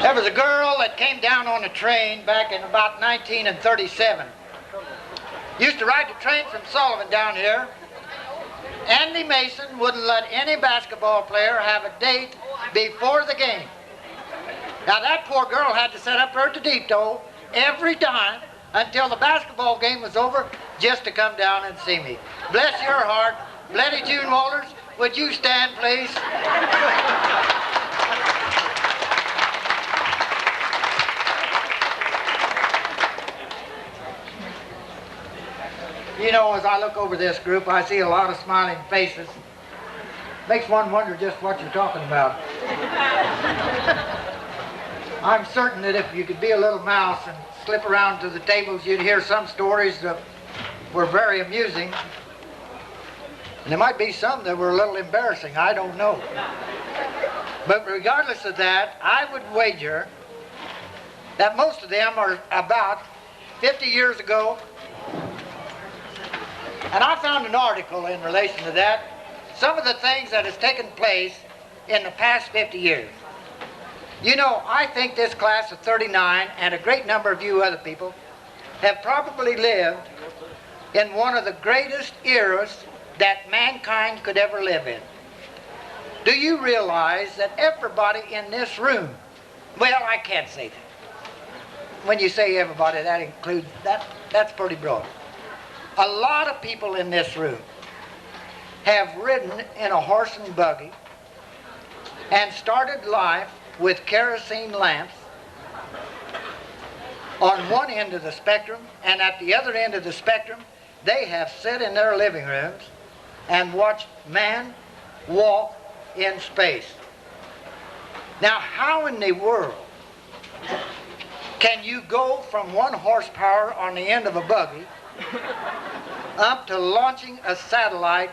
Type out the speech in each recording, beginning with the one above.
There was a girl that came down on a train back in about 1937. Used to ride the train from Sullivan down here. Andy Mason wouldn't let any basketball player have a date before the game. Now that poor girl had to sit up there at the depot every time until the basketball game was over just to come down and see me. Bless your heart. Letty June Walters, would you stand, please? You know, as I look over this group, I see a lot of smiling faces. Makes one wonder just what you're talking about. I'm certain that if you could be a little mouse and slip around to the tables, you'd hear some stories that were very amusing. And there might be some that were a little embarrassing, I don't know. But regardless of that, I would wager that most of them are about 50 years ago. And I found an article in relation to that, some of the things that has taken place in the past 50 years. You know, I think this class of 39 and a great number of you other people have probably lived in one of the greatest eras that mankind could ever live in. Do you realize that everybody in this room, well, I can't say that. When you say everybody, that includes, that's pretty broad. A lot of people in this room have ridden in a horse and buggy and started life with kerosene lamps on one end of the spectrum, and at the other end of the spectrum, they have sat in their living rooms and watched man walk in space. Now, how in the world can you go from 1 horsepower on the end of a buggy up to launching a satellite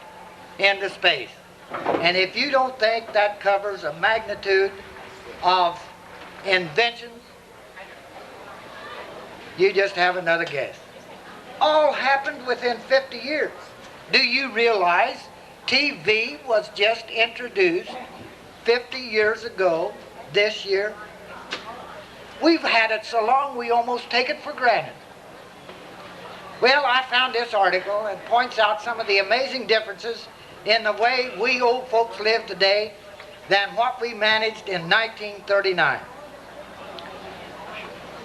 into space? And if you don't think that covers a magnitude of inventions, you just have another guess. All happened within 50 years. Do you realize TV was just introduced 50 years ago this year? We've had it so long we almost take it for granted. Well, I found this article and points out some of the amazing differences in the way we old folks live today than what we managed in 1939.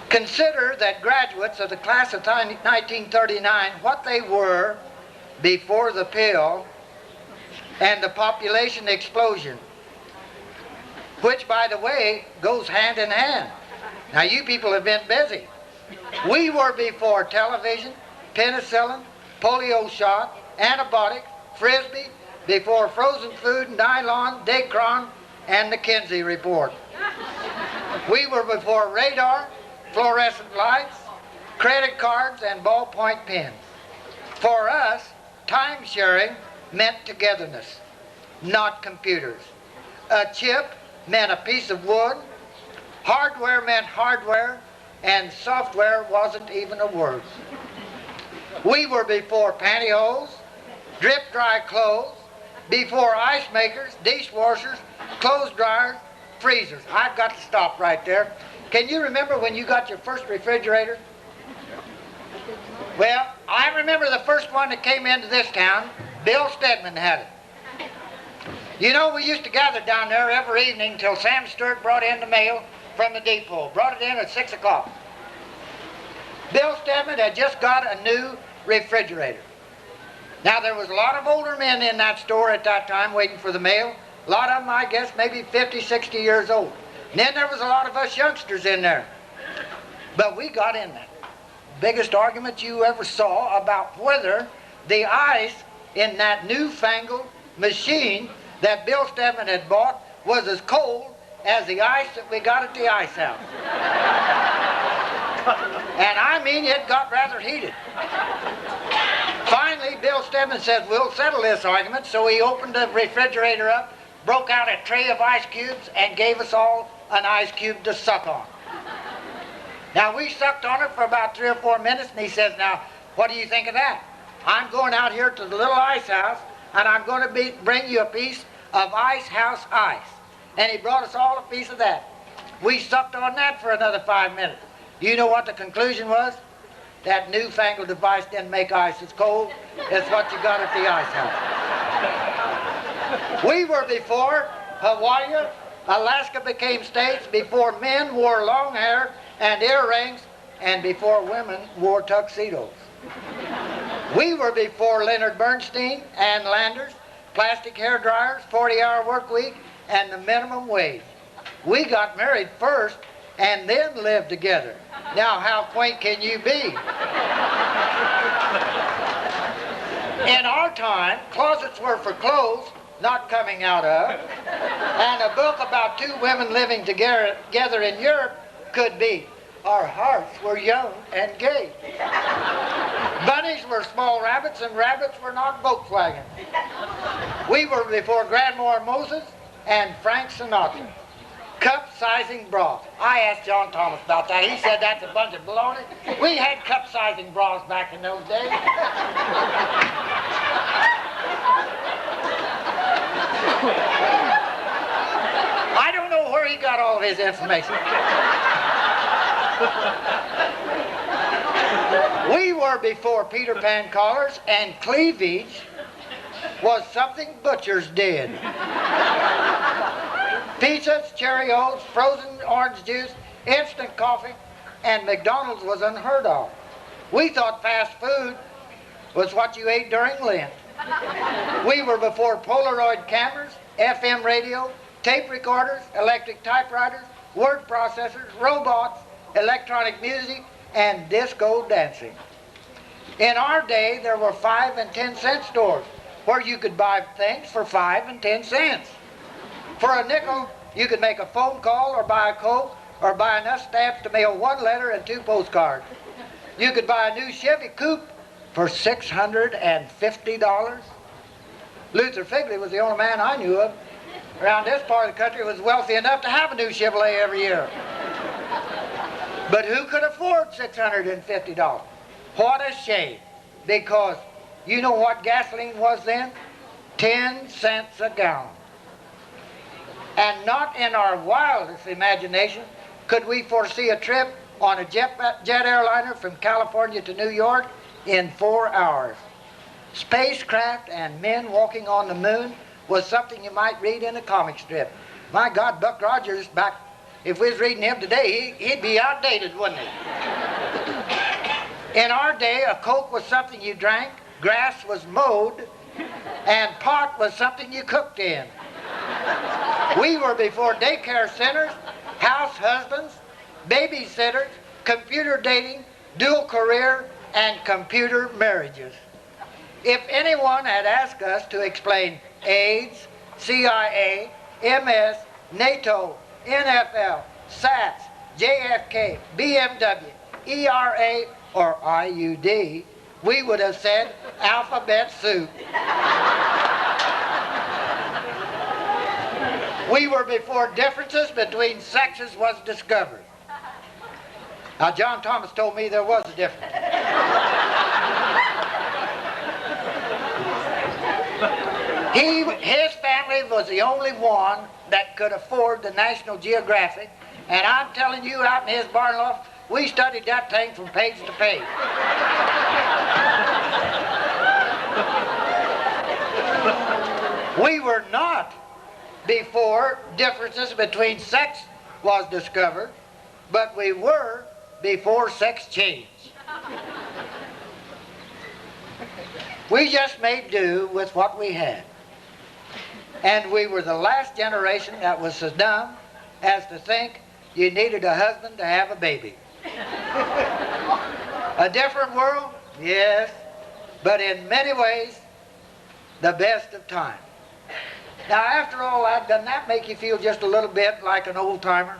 Consider that graduates of the class of 1939, what they were before the pill and the population explosion, which, by the way, goes hand in hand. Now, you people have been busy. We were before television, penicillin, polio shot, antibiotic, frisbee, before frozen food, nylon, Dacron, and the Kinsey report. We were before radar, fluorescent lights, credit cards, and ballpoint pens. For us, time sharing meant togetherness, not computers. A chip meant a piece of wood, hardware meant hardware, and software wasn't even a word. We were before pantyhose, drip-dry clothes, before ice makers, dishwashers, clothes dryers, freezers. I've got to stop right there. Can you remember when you got your first refrigerator? Well, I remember the first one that came into this town. Bill Stedman had it. You know, we used to gather down there every evening till Sam Stewart brought in the mail from the depot. Brought it in at 6 o'clock. Bill Stedman had just got a new refrigerator. Now, there was a lot of older men in that store at that time waiting for the mail. A lot of them, I guess, maybe 50, 60 years old. And then there was a lot of us youngsters in there. But we got in there. Biggest argument you ever saw about whether the ice in that newfangled machine that Bill Stedman had bought was as cold as the ice that we got at the ice house. And I mean, it got rather heated. Finally, Bill Stedman says, we'll settle this argument, so he opened the refrigerator up, broke out a tray of ice cubes, and gave us all an ice cube to suck on. Now, we sucked on it for about 3 or 4 minutes, and he says, now, what do you think of that? I'm going out here to the little ice house, and I'm going to bring you a piece of ice house ice. And he brought us all a piece of that. We sucked on that for another 5 minutes. You know what the conclusion was? That newfangled device didn't make ice as cold as what you got at the ice house. We were before Hawaii, Alaska became states, before men wore long hair and earrings, and before women wore tuxedos. We were before Leonard Bernstein and Landers, plastic hair dryers, 40-hour work week, and the minimum wage. We got married first and then lived together. Now, how quaint can you be? In our time, closets were for clothes, not coming out of, and a book about two women living together in Europe could be, Our Hearts Were Young and Gay. Bunnies were small rabbits, and rabbits were not Volkswagen. We were before Grandma Moses and Frank Sinatra. Cup-sizing broth. I asked John Thomas about that. He said that's a bunch of baloney. We had cup-sizing broths back in those days. I don't know where he got all of his information. We were before Peter Pan collars, and cleavage was something butchers did. Pizzas, Cheerios, frozen orange juice, instant coffee, and McDonald's was unheard of. We thought fast food was what you ate during Lent. We were before Polaroid cameras, FM radio, tape recorders, electric typewriters, word processors, robots, electronic music, and disco dancing. In our day, there were 5 and 10 cent stores where you could buy things for 5 and 10 cents. For a nickel, you could make a phone call or buy a Coke or buy enough stamps to mail 1 letter and 2 postcards. You could buy a new Chevy Coupe for $650. Luther Figley was the only man I knew of around this part of the country who was wealthy enough to have a new Chevrolet every year. But who could afford $650? What a shame, because you know what gasoline was then? 10 cents a gallon. And not in our wildest imagination could we foresee a trip on a jet airliner from California to New York in 4 hours. Spacecraft and men walking on the moon was something you might read in a comic strip. My God, Buck Rogers, back, if we was reading him today, he'd be outdated, wouldn't he? In our day, a Coke was something you drank, grass was mowed, and pot was something you cooked in. We were before daycare centers, house husbands, babysitters, computer dating, dual career, and computer marriages. If anyone had asked us to explain AIDS, CIA, MS, NATO, NFL, SATS, JFK, BMW, ERA, or IUD, we would have said alphabet soup. We were before differences between sexes was discovered. Now, John Thomas told me there was a difference. His family was the only one that could afford the National Geographic, and I'm telling you, out in his barn loft, we studied that thing from page to page. We were not before differences between sex was discovered, but we were before sex change. We just made do with what we had. And we were the last generation that was so dumb as to think you needed a husband to have a baby. A different world? Yes. But in many ways, the best of times. Now, after all that, doesn't that make you feel just a little bit like an old-timer?